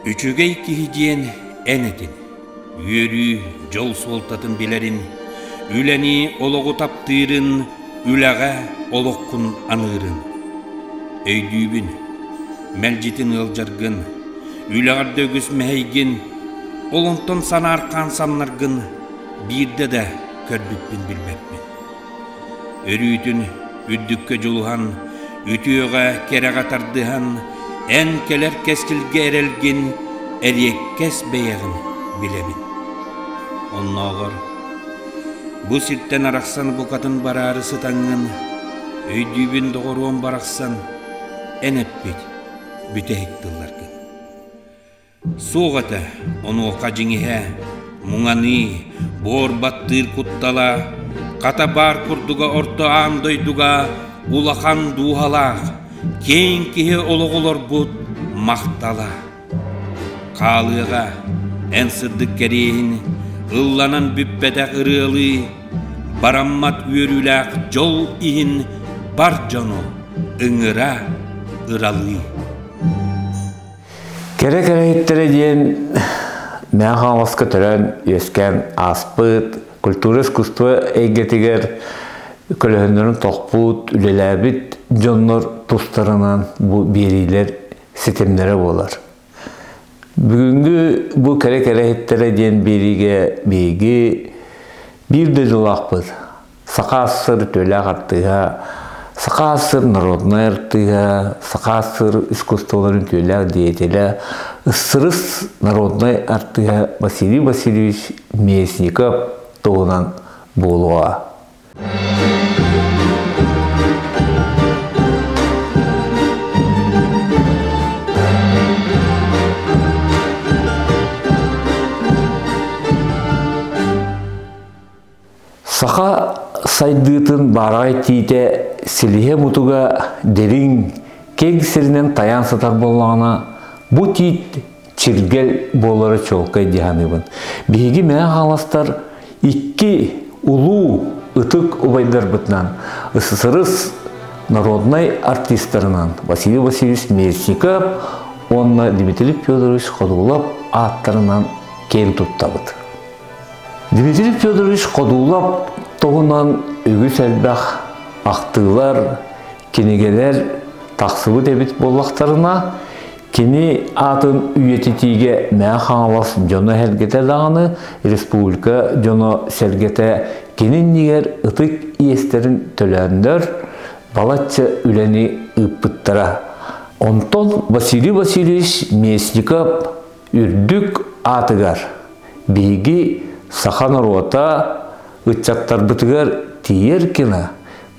Üçügey kihidien enetin, yürü jol soltatın bilerin, üleni ologu taptırın, ülaga olokkun anırın. Öydübün, melcitin ıljargın, ülagar dögüs meheygin, olonton sana arkan sanlargın, birde de kördükpün bilmekpin. Örüytün üddükke joluhan, ütüöge kerega tardıhan, en keler keskilge erelgin, kes beyegin bilebin. Onnağır, bu sirtten araksan bu kadın bararı sıtangın, öydübün doğruğun baraksan, eneppit, bütehiktillargın. Soğata onu okacinihe, muğani, bor battır kuttala, kata bar kurduga orta andoyduga, ulakan duhalak, keyin kihe oloğulor bud, mahtala. Kalıga, en sırdık kerehin, ıllanan büppede ırılı, barammat yürülak jol ihin, bar jonu, ıngıra, ıralı. Kere hittere diyen meğan vaskı tören yösken aspıt, kultura iskustva eygetiger, kölöhünlerin toqput, ülelabit, jonlar tustaranan bu biriler sistemlere bolar. Bugünkü bu kere hittere diyen birige bilgi bir de jolaqpız. Saqasır töle qartıga, saqasır narodnay artıga, saqasır iskustoların töle diyetele, ıssırız народнай artıga Vasiliy Vasilievich Myasnikov doğunan boluğa. Saqa saydıtın barağay tiyte silihe mutuga derin keng sirinen tayan satar bolağına bu tiyit çirgel bolları çolkay dihanıbın. Bihigi mene halastar iki ulu ıtık ubaylar bıtnan ısısırız народнай артистларынан Vasiliy Vasilievich Myasnikov onunla Dmitriy Fyodorovich Kodulov аттарынан кен туттабыт. Dmitriy Fyodorovich Kodulov toğunan ögüs elbaq aqtılar, kenegeler taqsıbı debit bollaqtarına keni atın üyetitiге мәң хаңалас жоно helgete dağını Respublika жоно selgete kenin niger ıtık iyesterin tölenler balatça üleni ıppıttara. Onton Vasiliy Vasilievich Myasnikov ürdük atıgar. Bilgi sahan orota ıtçattar bıtıgar tiyer kina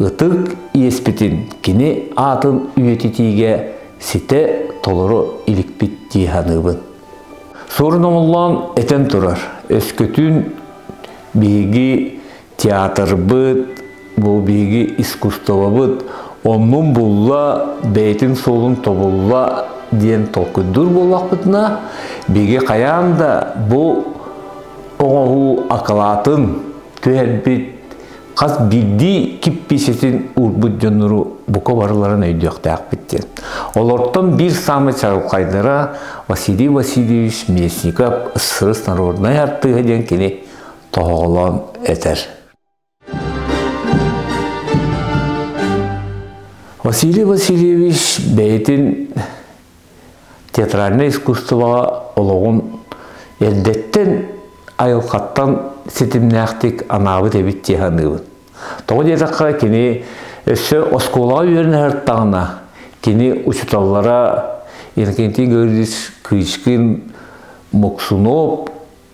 ıtık iyespitin kini atın üyetitiге site toluru ilikpit dihanıbın. Sorun olan eten turar. Öskütün bilgi tiyatr bıt, bu bilgi iskustova bıt, onun bulla, beytin solun tobulla diyen tokudur bollak bıtına, bilgi kayan da bu oğu akalatın köhelbit, Qaz bildi kippisetin urbut jonuru buka barıların öydüyaktayak bitten. Olorton bir samı çarılqaydara Vasiliy Vasilievich Myasnikov ıssırız narodnay artığı den keni toğulan eter. Vasiliy Vasilievich beytin teatralne iskustova oloğun eldetten ayılqattan setimnäqtik anabı debit dihanıbın. Toğu dedakka kini össö oskolağa üyerini hırttağına, kini uçutallara erkentin görürüz kıyışkın Moksunov,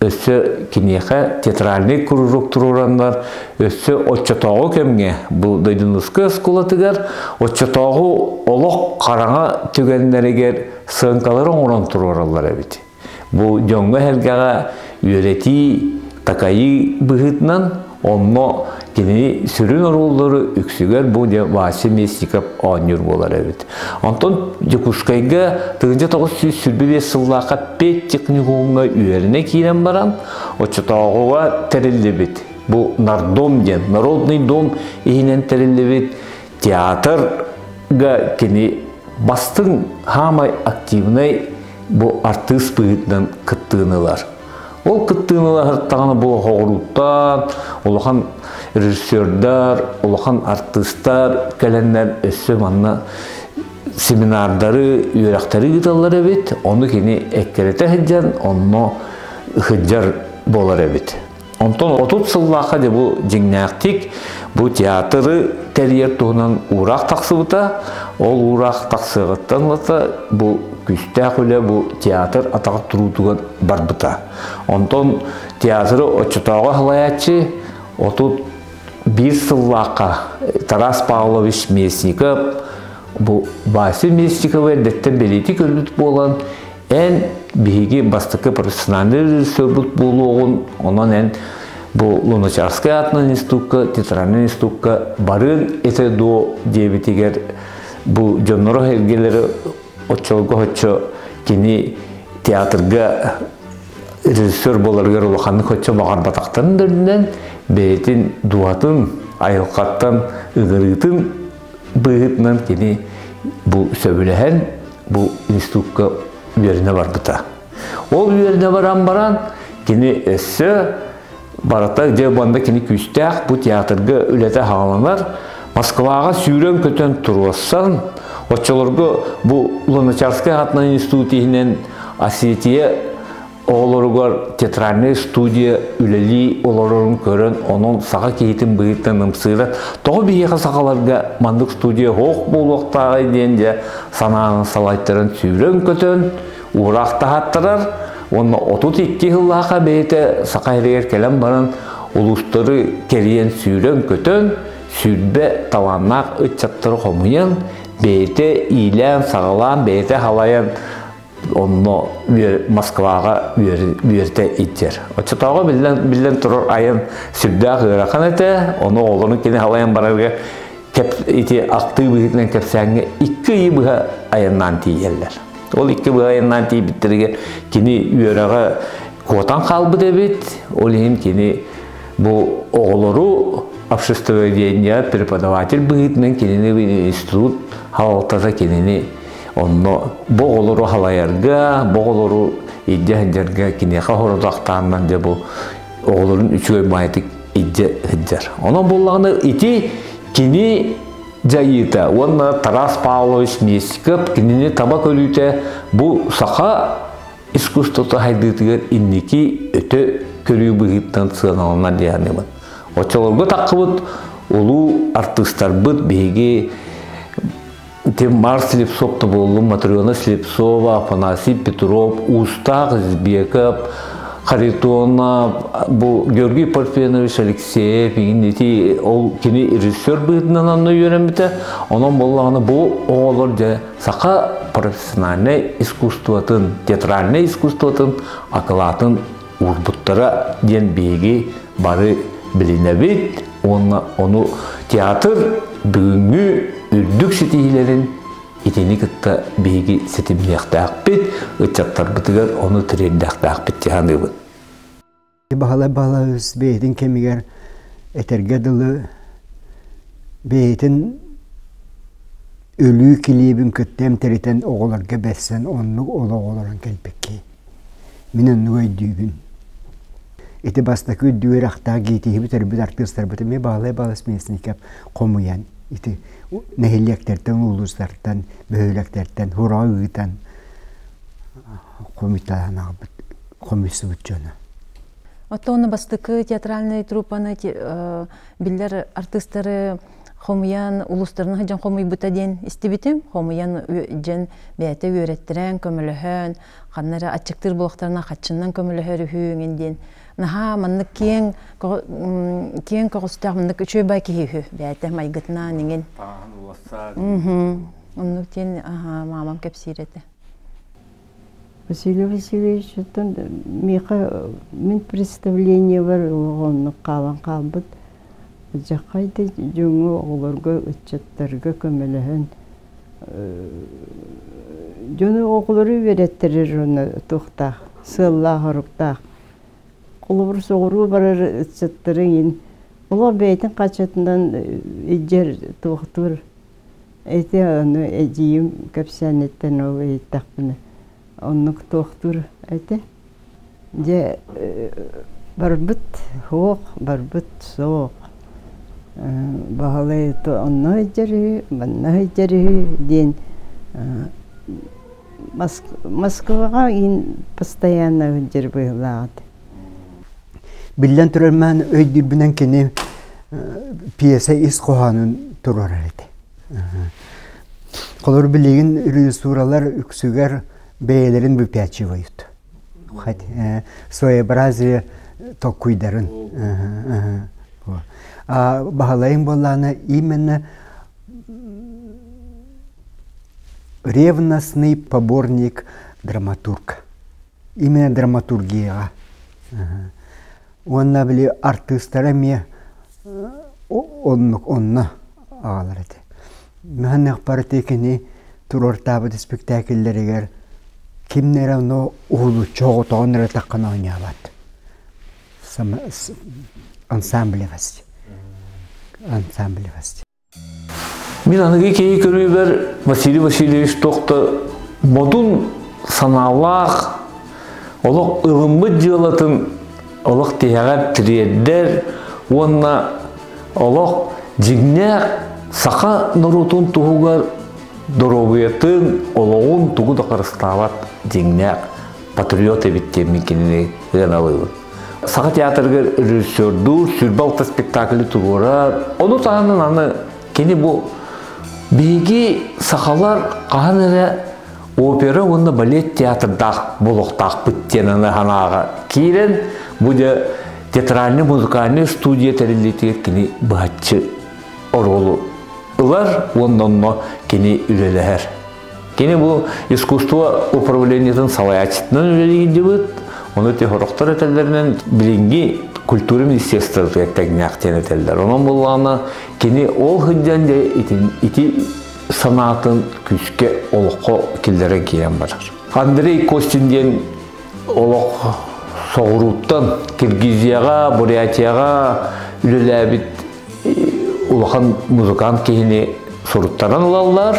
össö kiniyeğe teatralni kururuk tururanlar, össö oççatoğu kemge, bu daydınlıskı oskolatıgar, oççatoğu oloq qarana tügenleriger sığınkaların oran tururallar ebiti. Bu jonga helgağa üyereti takayı bıhıtnan onno kini sürün orulları üksüger bu de Vasiliy Myasnikov oynur bolar evet. Onton Yakuşkayga tığınca 925 yıllaqa pet tekniğunga üyerine kiyen baran o çatağıva terillebit. Bu Nardom den, Народный dom ihinen terillebit teatrga kini bastın hamay aktivnay бу артист быгытынан кыттыынылар. Ол кыттыынылар тағаны бұл хоғыруттан, олахан режиссердар, олахан артисттар кәләннәр өссі манна семинардары, үйрақтары гыталар әбет, оны кені әккерете хыджан, оны хыджар болар әбет. Онтон 30 сыллақа де бұл жеңнәқтік, бұл театры тәрiyер туғынан ұрақ тақсыбыта, ол ұрақ тақсығыттан бұл күстәк өлі бұл театр атағып тұруытыған барбыта. Онтон театры отчытауға халаячы 31 сыллақа Тарас Павлович Местников, бұл Василь Местников әдеттен белеті көрбіт болған, ән бейге бастықы профессиональный режиссер бұт болуғын, онан ән бұл Луначарская атынан институтка, театральный институтка барын әті до дебетегер бұл жонноры хергелері отчылығы хотчо кені театрға режиссер боларғар олақанны хотчо бағар батақтарын дөрдінен бәйтін дуатын, айылқаттан, ұғырытын бұғытынан кені бұл сөбіліген бұл институтқа үйеріне бар бұта. Ол үйеріне баран кені өссі бараттақ де банда кені күстәқ бұл театрға үлеті хағаланар Москваға сүйрен көтен тұруасан отчыларға бұл Луначарская атынан институтығынан Осетия оларығар театральный студия үлелі оларығын көрін, оның саға кейтін бұйыттан ұмсыйры. Тоғы бейеқі сақаларға мандық студия хоқ болуқтағы дейінде санағын салайттарын сүйрен көтен, ұрақты хаттырар. Оны 32 жыллаға бейті сақа ерегер келем барын ұлыстары керейен сүйрен көтен, сүрбе таланнақ үтчаттыры қомыйын, бейті илен, сағалан, бейті халайын, оны Москваға үйерте иттер. Отчытауға білден тұрыр айын сүрді ғырақын әті, оны олының кені халайын барарға ити ақты бұғытынан кәпсәңге 2 үй бұға айыннан тейелдер. Ол 2 бұға айыннан тей біттірге кені үйеріға қотан қалбы дебет, ол ең кені бұл оғылыру обществоведения преподаватель бұғытынан кенені институт халалтаза кенені онно боғылыру халайырға, боғылыру идде-хінжерге кенеқа хорудақтанынан де бұл оғылырын үшігөй майытық идде-хінжер. Онан болағыны ити кені жайыта, онна Тарас Павлович Местников кенені таба көлүйте бұл сақа искусствоты хайдытығыр иннеки өті көрүй бұғыттан сығаналына дейанымын. Отчаларға таққыбыт, олу артистар бұд бейге Марс Слепцов-то был, Матриона Слепцова, Афанасий Петров, Устах, Избеков, Харитонов, Георгий Парфенович, Алексеев, ол кені режиссер бұйдынан анны үйренбіті, оның болағаны бұл оғылыр сақа профессиональный искусствотын, театральный искусствотын, ақылатын урбуттара ден бейге бары білінебет, оны театр бүгінгі үрдік сетейлерін етені күтті бейгі сетімнеқті ақпет, ұтчаттар бұтығар оны түренді ақпет тияны бұд. Бағала өз бейдің кемігер әтерге дылы бейдің өлі келебін күттем тәретін оғыларға бәссен онлық оғыларын кәлпекке. Мен онлық өйдүйбін. Эти бастакы өйдүйер ақтағы кейтегі бүтер бүт артыстар бұты ме бағалай Местников қомуян. Ити нәхиллектерден, улустардан, бөйлектерден, хурауыдан комиссы бұт жөні. Оттоны бастықы театральный трупаны білдер артыстары Хомуян улустарының хыджан хомуй бұта ден істебетім. Хомуян жен бәйті өйреттірен көміліхін, қаннары атчықтыр бұлақтарына қатшыннан көміліхі рүхің ден. Наха маннык кең коғыстақ маннык үшөй бай кейхі бәйті майгытына неген. Оннық ден мамам кәпсиреті. Василий Васильевич, мен представление бар оғынны қалан қалбыд. Жақайды жоңы оғыларға үтчаттарға көміліхін. Жоны оғылары вереттерер оны тұқтақ, сыллақ ұрықтақ. Құлыбыр соғыру барар үтчаттырың. Ола бәйтін қачатынан еджер тұқтыр. Әйті оны әдейім көпсәнеттен ол әйттақпыны. оннук тоқтур әйте. Же барбыт хоқ, барбыт соқ. Бағалай онна жәрі, банна жәрі ден Москваға ин постоянно жер бұйылағады. Билен тұрарман өйдірбінен кені пьеса ис қоғанын тұрар әреді. Қолыр білеген режиссуралар үксігер бәйелерін выпячивают. Своеобразие токуйдарын. Бағалайын боланы именно ревностный поборник драматурга. Именно драматургияға. Онна біле артистараме онна ағалар әді. Мән ақпарат екені тұрор табыды спектакльлерігер кимнер оны ұғылу чоғы тоғыныр таққана ойнабады. Ансамблевасти. Мен анығы кейі көрі бәр Василий Васильевич тоқты модун саналақ, олық ұлымбы жылатын олық тияға тіреддер, онна олық жігнәқ сақа нұрутын тұғығар доробуятын олығын тұғы да қарыстағат жігнәқ патриот әбіттен мекеніне ғаналығын. Сақа театрға режиссердур, сүрбалта спектаклі тұғырар. Оны тағынан аны кені бұл бейге сақалар қаған әрі опера, онда балет театрдақ болуқтақ бүттеніні ханаға кейрен, бұда театральный музыкальный студия тәрелетігер кені бағатшы оролу ұлар, онда кені үлелер. Кені бұл искусство управлениетін салаячытынан үлелеген жебіт, оны техорықтар әтелерінен білінгі культура министерствосы әттәгінәқтен әтелдер. Оның болғаны кені ол хүдден де ити санатын күшке олыққа келдері кейен барар. Андрей Костинден олық соғыруттан Киргизияға, Бурятияға үлеләбіт улахан музыкант кейіне сұруттаран ұлалар.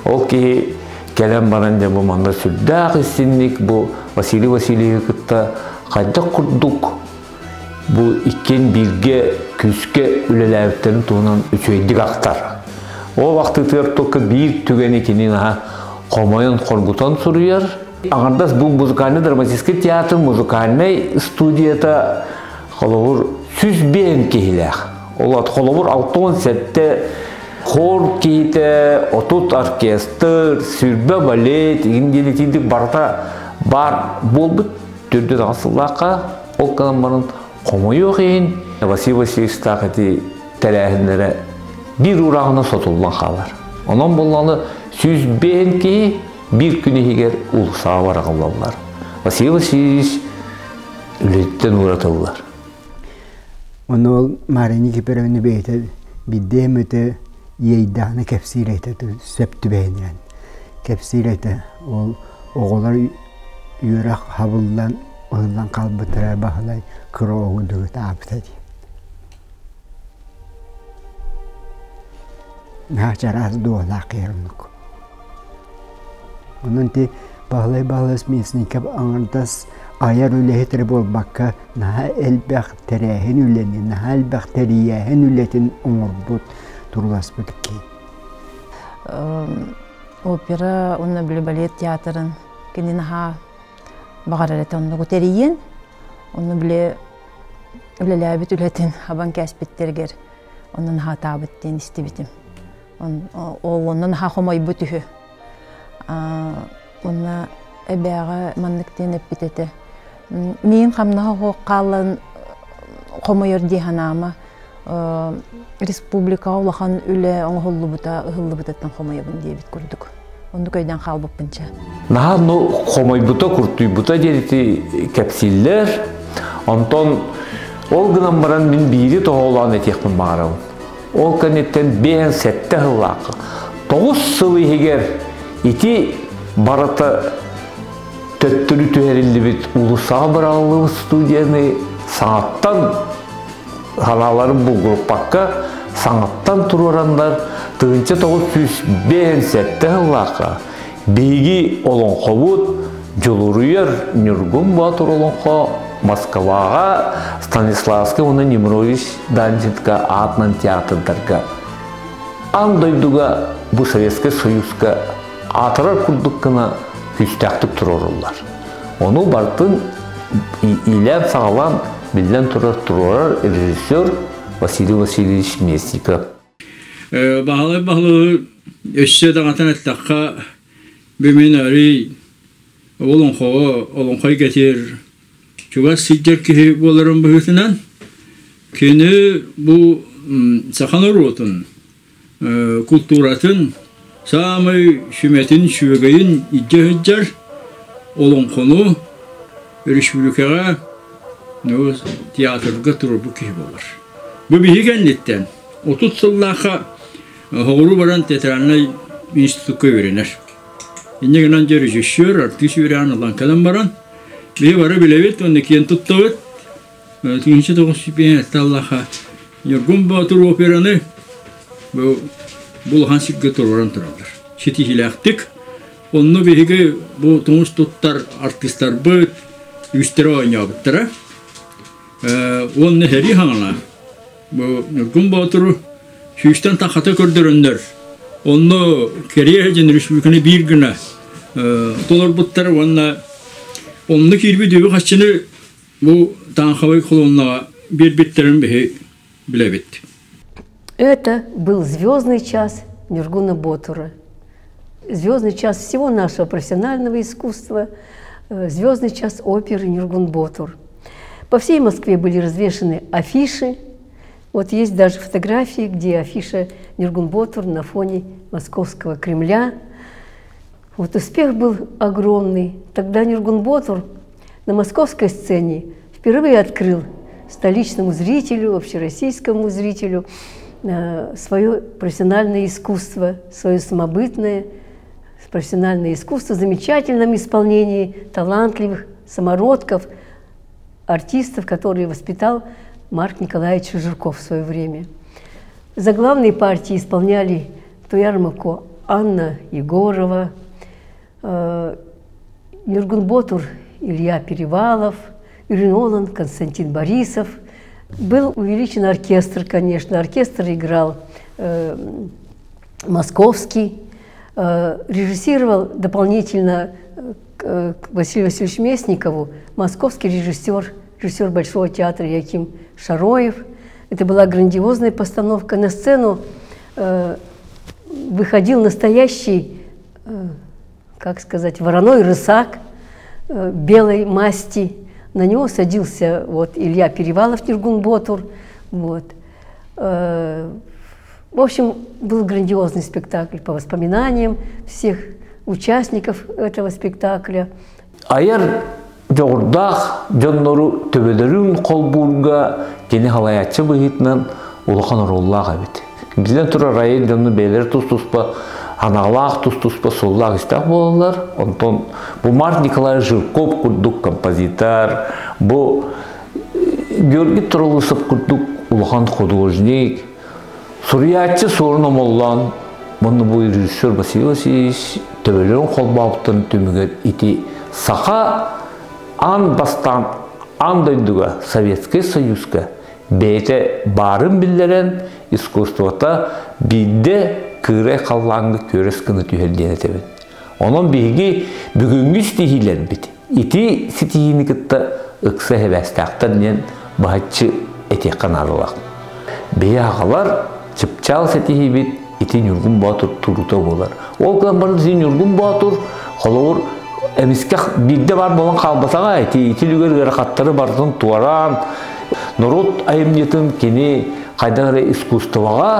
Ол кей кәлем баран бұл маңда сүрдәқ істенік, бұл Василий Васильевич күтті қайдақ құрдық. Бұл ikкен бірге күске үлеләбіттерін туынан үчөйдік ақтар. Ол вақты тұртықы бір түген екенін қомайын қорғытан сұруяр. Ағардас бұл музыкальный драматический театр, музыкальный студията қолығыр сүз бен кейләқ. Олат қолығыр 6-10 сәтті хор кейті, отут оркестр, сүрбе балет, егінденетіндік барда бар болбыт түрді ғасыллаққа ол қанамбарын қомой оқиын. Василий Васильевич тақыты тәрәхіндері бір ұрағына сотылған қалар. Онан болғаны сүз бен кей bir күні егер ұлықсаға барағылалар. Василий Васильевич үлеттен ұратылылар. Оны ол Марини кеперемені бейтеді. Биддем өті ейдағыны кәпсир етеді, сөпті бәйінен. Кәпсир еті ол оғылар үйірақ хабылдан, ұғылдан қалбытыра бағылай күрі оғылдығы табытады. Нағчараз дуалақ ерімік. Onun te bağlay mesnikab anırdas ayar ülehetleri bol bakka naha elbaq terehin üleni naha elbaq teriyehin ületin umurbut turulas bitki. Opera onna bile ballet teatrın kini naha bağarete onna goteriyen onna bile ülelabit ületin haban kaspitterger onun naha tabitten istibitim. Onun naha homay bütühü. Ona ebeğe manlıkten epitete. Min kamnaha qalın qomoyor dihanama Respublika olahan üle onu hıllıbutattan qomoyabın diye bit kurduk. Onu köyden qalbıpınca. Naha no qomoybuta kurtuybuta deriti kapsiller. Ondan ol gınan baran min biri toğulan etekmin bağırın. Ol kanetten beğen sette hıllaqı. 9 sılı heger iti barata töttürü tüherildi bit ulusağa bırakılı studiyani sanattan halaların bu grupakka sanattan tururanlar tığınca 905 sette hıllaqı beygi olan qobut жолуруяр Нюргун Батур олонхо Москваға Станиславский оны Немирович Данченко атынан театрдарға андойдуга bu Советский Союзга атырар күрдіккіна күстәқтік тұрорылар. Оны бартын илен сағалан білден тұрар режиссер Василий Васильевич Местников. Бағалы өссе дағатан әттаққа бөмен әрі олонқой кетер чуға сидер кеге боларын бұғытынан кені бұл сақаныр отын культуратын самый шүметін шүвегейін идде-хүджар олонқону республикаға театрға тұрыр бұл кеге болар. Бұл бігенлеттен 30 сыллаға Хоғыру баран театральный институтқа өренер. Иннегінен режиссер, артист өрен алан кәлем баран. Бейі бары білевет, оны кейін тұттауыт. Түйінші 9 сүйпен әтті Аллаға Нюргун Батур операны бұл хансикке тұрваран тұралдар. Шеті хиләқтік. Оны бейгі бұл тұңыз тұттар артистар бұд, үстері ойна бұттыра. Оны хәри хаңына. Бұл Нюргун Батуру Шүйістен тақата көрдіріндер. Оны Корея Республиканы бір күні толар бұттар, оны кербі дөбі қашчыны бұл таңқабай қолуыннаға бір беттерін біле бетті. Это был звездный час Нюргуна Ботура. Звездный час всего нашего профессионального искусства, звездный час оперы Нюргун Ботур. По всей Москве были развешаны афиши. Вот есть даже фотографии, где афиша Нюргун Ботур на фоне Московского Кремля. Вот успех был огромный. Тогда Нюргун Ботур на московской сцене впервые открыл столичному зрителю, общероссийскому зрителю свое профессиональное искусство, свое самобытное профессиональное искусство в замечательном исполнении талантливых самородков, артистов, которые воспитал Марк Николаевич Жирков в свое время. Заглавные партии исполняли Туярмако Анна Егорова, Нюргун Ботур Илья Перевалов, Юрий Константин Борисов. Был увеличен оркестр, конечно. Оркестр играл московский, режиссировал дополнительно к Василию Васильевичу Местникову московский режиссер Большого театра Яким Шароев. Это была грандиозная постановка. На сцену выходил настоящий, как сказать, вороной рысак белой масти. На него садился вот Илья Перевалов, Нюргун Ботур. Вот. В общем, был грандиозный спектакль по воспоминаниям всех участников этого спектакля. Жоғырдақ жоннору төбелерін қолбуырға кені халаятчы бұғытынан ұлыған ұроллақ әбет. Бізден тұра райын жонны бәлер тұс-тұспа, анағлақ тұс-тұспа соллақ істақ болалар. Онтон бұл Марк Николаевич Жирков күрдік композитор, бұл Георгий Тұрылысып күрдік ұлыған художник, Сурьятчы сорын омоллан, мұны бұл режиссер Василий Васильевич төбелерін қолбауқтың төмігер ити сақа ан бастан андайдуга Советский Союзга бейте барын білдерен искусствота бидде кырай қаллаңғы көрескіні түйелден етебін. Onun bihi бүгінгі стихилен бит. Ити стихini кітті ұқсы хебәстақтар нен бағытчы етеққан арылақ. Бей ағалар чыпчал стихи бит, ити Нюргун Батур тұрута болар. Ол қылан барын зей Нюргун Батур қолауыр әміске бірде бар болан қалбасаға, ити үлгер қаттары бардың туаран, народ айымнетін кені қайдағыры искусствоға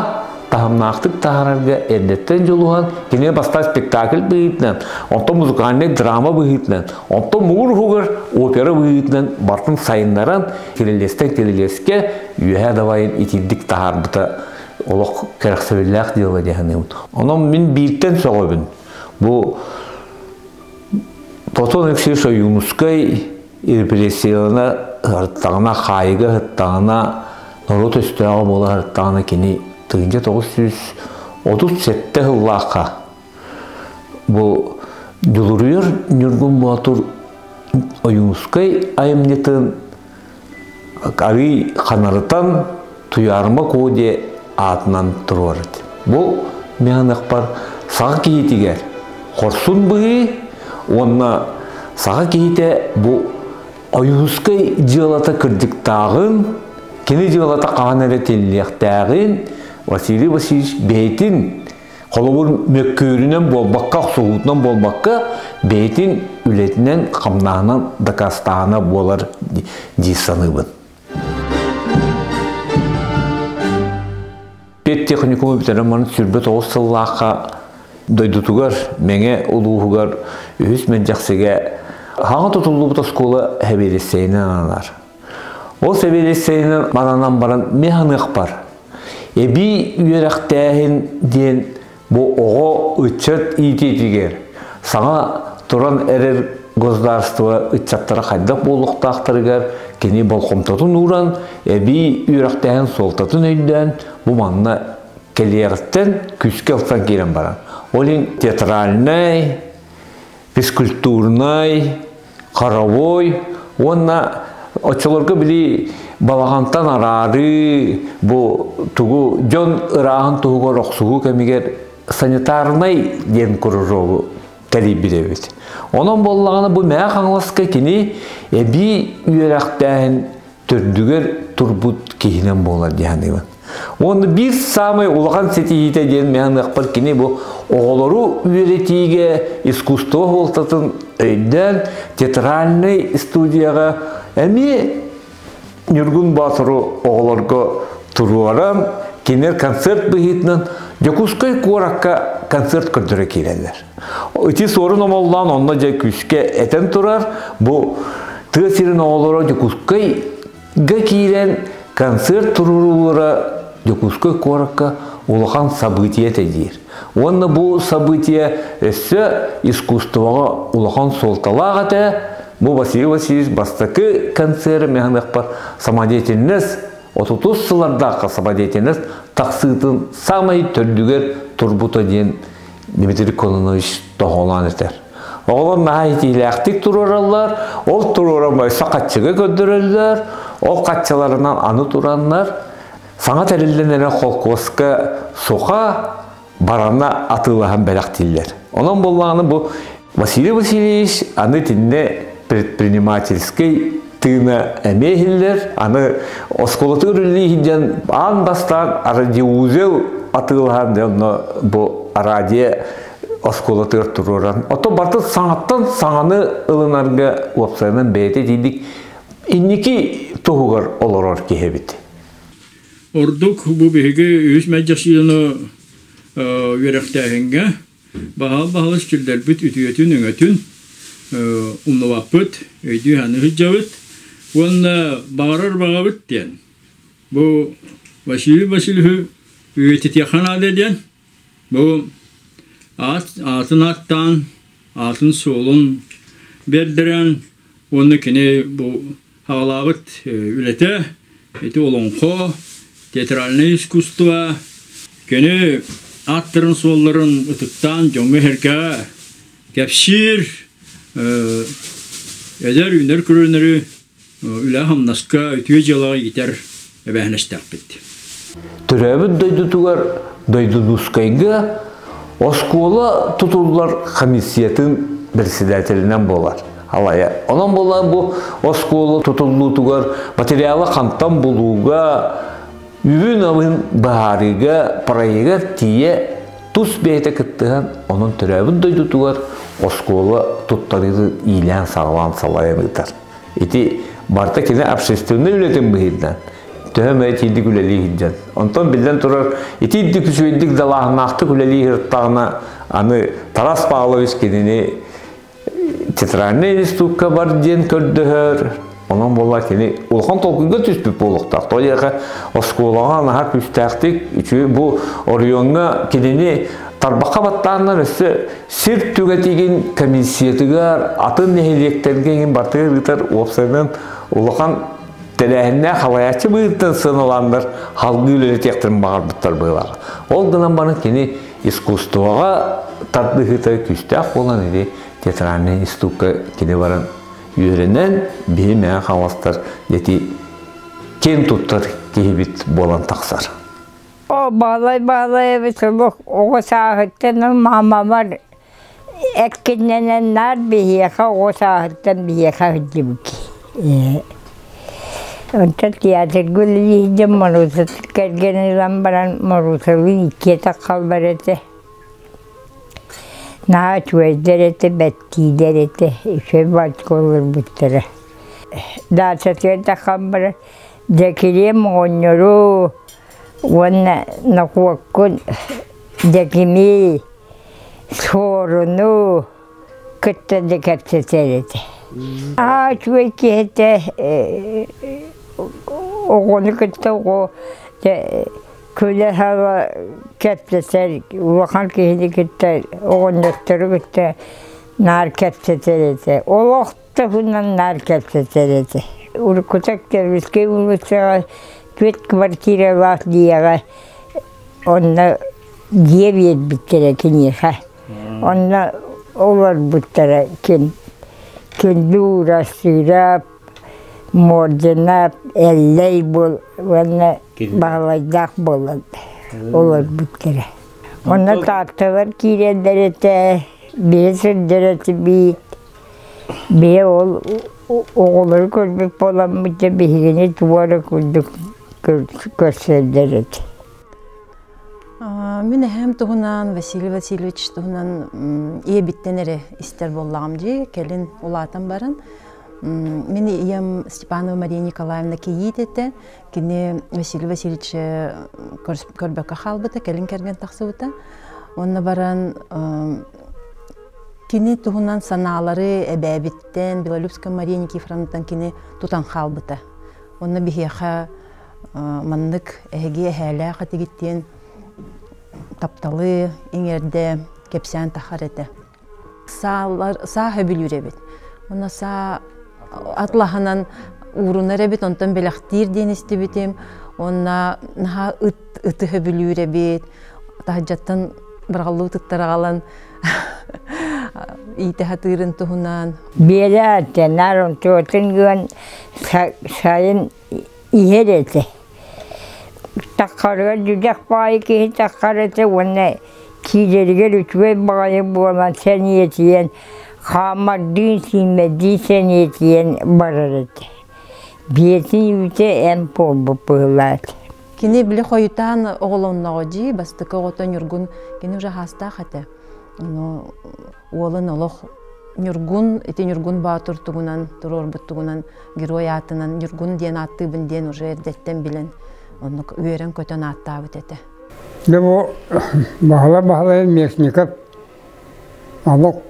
тағымнақтық тағарарға әндеттен жолуған, кені баста спектакль бұғытынан, онто музыкальный драма бұғытынан, онто мұғыр-ғығыр опера бұғытынан бартын сайынларан келелеске үйе давайын итилдік тағарбыта олық кәріқсәбелләқ деуі дегенем. Онын мен бірттен соғыбын. Бұл Платон Алексеевич Юнускай репрессияна ғырттағына, қайығы ғырттағына, народ өстіғі болы ғырттағына кені 1937 жыллаққа бұл Juluruyur Nurgun Batur oyunskay ayımnetın arı kanarıtan tuyarma kode atından turuvardı. Bu mehanakpar sağa kehitiger. Korsun bığı, onna sağa kehite bu oyunskay cığalata kırdıktağın, kene cığalata kağanere telliyақтağın, Vasily Vasilyevich beytin Kolobur mökkörünen bolbakka, soğutundan bolbakka, beytin ületinden kamnağından dakastağına bolar disanıbın. Pet teknikumu biteremanın sürbet oğuz sıllığa doydutugar, menge uluğugar, ühüs men jaksege hağa tutuldu bu da skola hebeleseyinen anar. O hebeleseyinen bananan baran mehanık bar. Bir üyerektəhin diyen bu oğu ıçat iti-itiger. Sana turan erer gozdarstva ıçattara qaydak boluqtaqtırgar, keni bolqomtatın uğran, bir üyerektəhin soltatın öydен, bu manna keliyeritten küske alsan keren baran. Olin teatralnay, fizkulturnay, karavoy, onna açılırga bili balağantan ararı, bu tuğu, jon ırağın tuğuga roqsuğu kemiger sanitarnay den kururuğu talibidebet. Onun bollağını bu meğe qanlaska kini bir üyerektəhin tördüger turbut kehinen bolar diyanıgın. Onu bir samay ulağan setihite den meğen aqbar kini bu oğulları üyeretiğe iskusto oltatın öyden teatralnay studiyaga emi Nurgun Batur'u oğullarga turuaram kiner konsert bihitnen Jakuskay korakka konsert kırdırı kirenler. Iti sorun omallan onna Jakuske eten turar bu tığsirin oğulları Jakuskay ga kiren konsert tururuğura Jakuskay korakka улахан событие тедир. Онна бу событие эссе искусствоға улахан солталаға те, бу Василий Васильевич бастакы концерт механықпар самодеятельность, 30 сылардағы самодеятельность тақсытын самай түрдігер турбута ден Дмитрий Кононович тоғылан етер. Оғылар мәхайтиләқтік тураралар, ол турарамай сақатчыға көндірелер, ол қатчаларынан аны туранлар, саңа тәрелденері қолқосқа соқа барана атылаған бәләқтілер. Онан болғаны бұл Василий Васильевич аны тінне предпринимательский тыына әмейхілер, аны осколаты үрілейден ан бастан радиузел атылған бұл радио осколаты тұруран. Ото барты саңаттан саңаны ылынарға уапсайынан бәйті дейдік. Иннеки тоғығар оларар кехебет. Ордук bu bihige 100 mecasını yürektehenge bahalı skiller bit ütüyetün öngötün umnavapıt öydü hanı hıcavıt onunla bağırır bağıbıt diyen bu Vasily üyetit yakana dediyen bu atın attan atın solun berdiren onu kine bu havalavıt ülete eti olonko teatralne искусство, kene attırın solların ıtıktan jonga herke kapşir eder üner kürünleri üle hamnaska ütüye jalağa gider ebehnestak bitti. Türebi doydutugar doyduduskayga oskola tutuldular komissiyetin председателинен болар. Алая. Онан болар bu oskola tutuldutugar материалы қантан болуға Übün avın bahariga, parayga tiye tuz beyte kıttığın onun türevin doydutugar oskola tuttarıydı ilan sağlan salaya mıhtar. Eti barta kine общественный üretim bihidden. Töheme etiydik üleliği hidden. Ondan bilden turar eti iddik üsüydik dalağın aktı üleliği hırttağına anı Taras Pavlovich kendini teatralne institutka var diyen kördühör. Ondan bollar kini ulkan tolkunga tüspüp boluqtaq. Toyaqa oskolağa naha küstaqtik. Üçü bu Orionga kini tarbaqa battağından üstü sir tügetigin komissiyetigar atın nehiliyektergen bartıga gitar opsaydan ulkan teleğinde havayatçı bıyıktan sınılanlar halgı üleli tektirin bağır bittar bıyılağa. Ol gınan bana kini iskustavağa tatlı hıta küstaq olan edi театральный стукка киде баран үйренен бие мәң халастар дети кен туттар кейбит болан тақсар. О, балай бітілік оғысағыттың мама бар әккеннен нар бейеқа оғысағыттың бейеқа хүддібікі. Онта театр гүлі марусат кәргенілен баран марусалын икета қалбар еті. Наға чуайдар еті, бәттейдер еті, үші батқы олар бұттыры. Дасатыйда қалбар, дәкелем оңыру, оны нақуаққын дәкеме сорыну күтті дәкәптетер еті. Чуай кейті оғыны күтті оғы көйлі хава кәптетер, уақан кейді күтті оғындықтыры күтті нар кәптетер еті. Ол оқты хүннан нар кәптетер еті. Үркутак кәрвіске ұлысыға көт квартиралақ дейіға онна девет біттері кенеға. Онна олар бұттары күнді ұрастырап, мордынап, әлләй бол, оны бағалайдақ болады. Олар бұттары. Онна тақтылар кейрендер еті, бе сүндер еті бейт. Бе ол оғылыр көрбек болан бұтты бейгені туары күрдік көрселдер еті. Мен әхем тұғынан, Василий Васильевич тұғынан ебіттенері істер болағым жи, келін олатан барын. Мен ем Степанова Мария Николаевна кейет еті, кені Василий Васильевич көрбекқа қалбыты, келін керген тақсы бұты. Онына баран кені тұғынан саналары әбәбіттен, Белолюбска Мария Никифоровнатан кені тұтан қалбыты. Онына бігеға маннық әге әлі қатегеттен тапталы, еңерде кепсен тахар еті. Са хөбіл үребет. Оны са атлаханан урунар ебет, онтан белақтир ден істебетем. Оны наға ыты хөбіл үребет. Тахаджаттан бірғалу тұттарағалан иті хатырын тұғынан. Бері әттен арын тұғытын күн сайын иер еті. Таққарыға жүдек бағы кейі таққарыты, оны кейдерігер үтвей бағы болан сән етіен, қамардың сүймәді сән етіен барыр еті. Бетін үті ән полбы пығылады. Кені білі қойытан оғылыннағы жи, бастықы оғытан үргін, кені уже хаста қаты. Олын олық нүргін, еті нүргін батыр тұғынан, тұрор бұттығынан, герой атынан, нүргін ден атты бінден уже әрдеттен білін. Оны үйерен көтен аттабы деді. Бұл бағала Мешников, алық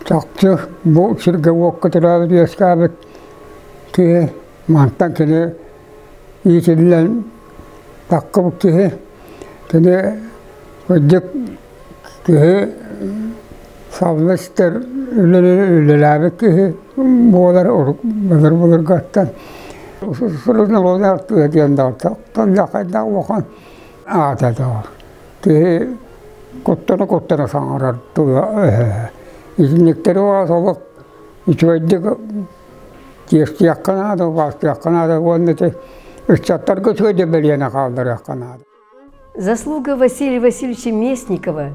тақсы бұл сүрге оққы тұрады ескабыт кеге, мантан кеге етілілен таққы бұл кеге, кеге көдік кеге савлыстыр үліләбі кеге болар бұлыр қаттан. Сұрызны олды арты өтенді артықтан жақайда оған атады бар. Көттені саңырар тұға. Изінектері оға солық үтөйдік тесті яққанады, басты яққанады, оны үстаттар көтөйді білені қалдыр яққанады. Заслуга Василия Васильевича Местникова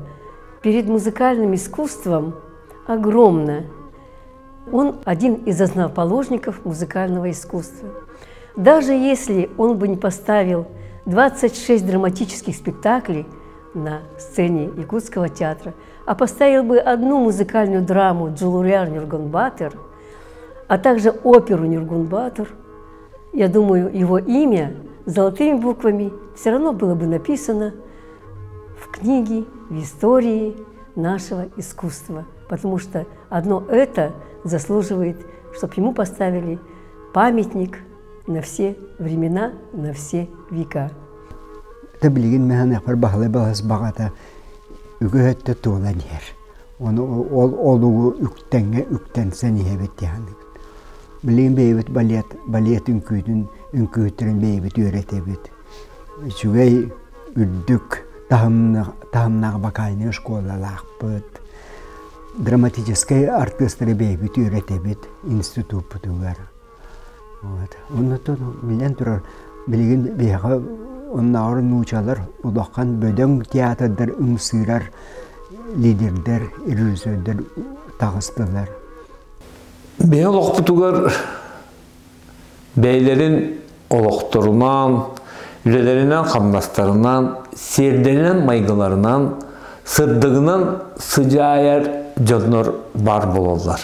перед музыкальным искусством огромна. Он один из основоположников музыкального искусства. Даже если он бы не поставил 26 драматических спектаклей на сцене Якутского театра, а поставил бы одну музыкальную драму «Джулуряр Нюргун-Батыр», а также оперу «Нюргун-Батыр», я думаю, его имя золотыми буквами все равно было бы написано в книге, в истории нашего искусства, потому что одно это заслуживает, чтобы ему поставили памятник на все времена, на все века. Это билген мен апар бахлы балас багата үгөттө туган жер. Ол үктенсен ебет яны. Билген бейбит балет үңкүтүрүн бейбит үйрөтөбүт. Чугай үрдүк тахымнага бакайны школалакпыт. драматической артистеры бейбит үйретебит институт бутугар. Оннотон билен турар билген бияга оннары нучалар улаккан бөдөң театрдар ымсырар лидерлер, режиссерлер тагыстылар. Бия локпутугар бейлерин олокторунан, үлелеринен камнастарынан, сердеринен майгыларынан, сырдыгынан сыжаяр жоннор бар бололар.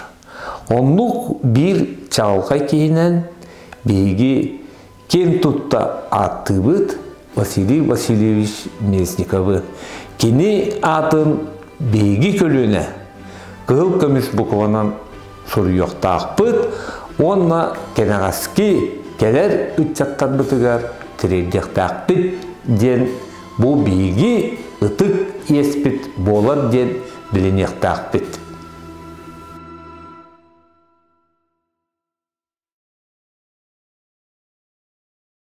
Онлук бир чалкай кейинен бейги кен тутта аттыбыт Василий Васильевич Мясниковы. Кени атын бейги көлөне кыл көмүс букванан сурюктакпыт, онна кенегаски келер үтчаттарбытыгар тирейдектакпыт ден бу бейги ытык еспит болар ден биленектакпыт.